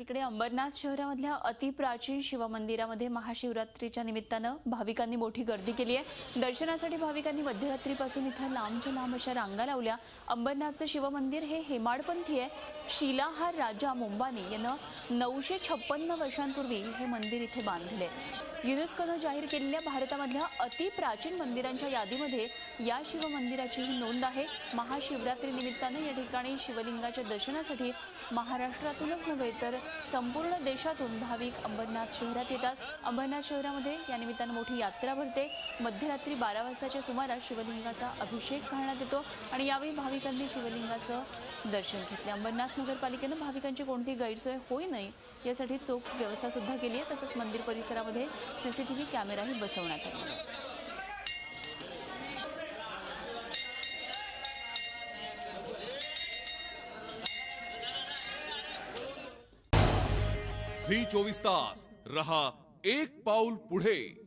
इकडे अंबरनाथ शहरामधल्या अतिप्राचीन शिवमंदिरामध्ये महाशिवरात्रीच्या निमित्तानं भाविकांनी मोठी गर्दी केली आहे। दर्शनासाठी भाविकांनी मध्यरात्रीपासून इथं लांबच्या लांब अशा रांगा लावल्या। अंबरनाथचं शिवमंदिर हे हेमाडपंथी आहे। शिलाहार राजा मुंबानी यानं 956 वर्षांपूर्वी हे मंदिर इथे बांधले। युनेस्कोनं जाहीर केलेल्या भारतामधल्या अतिप्राचीन मंदिरांच्या यादीमध्ये या शिवमंदिराचीही नोंद आहे। महाशिवरात्री निमित्तानं या ठिकाणी शिवलिंगाच्या दर्शनासाठी महाराष्ट्रातूनच नव्हे तर संपूर्ण देशातून भाविक अंबरनाथ शहरात येतात। अंबरनाथ शहरामध्ये या निमित्तानं मोठी यात्रा भरते। मध्यरात्री 12 वाजताच्या सुमारास शिवलिंगाचा अभिषेक करण्यात येतो आणि यावेळी भाविकांनी शिवलिंगाचं दर्शन घेतले। अंबरनाथ नगरपालिकेनं भाविकांची कोणतीही गैरसोय होऊ नये यासाठी चोख व्यवस्था सुद्धा केली आहे। तसंच मंदिर परिसरामध्ये सीसीटीव्ही कॅमेराही बसवण्यात आले। झी 24 तास रहा एक पाऊल पुढे।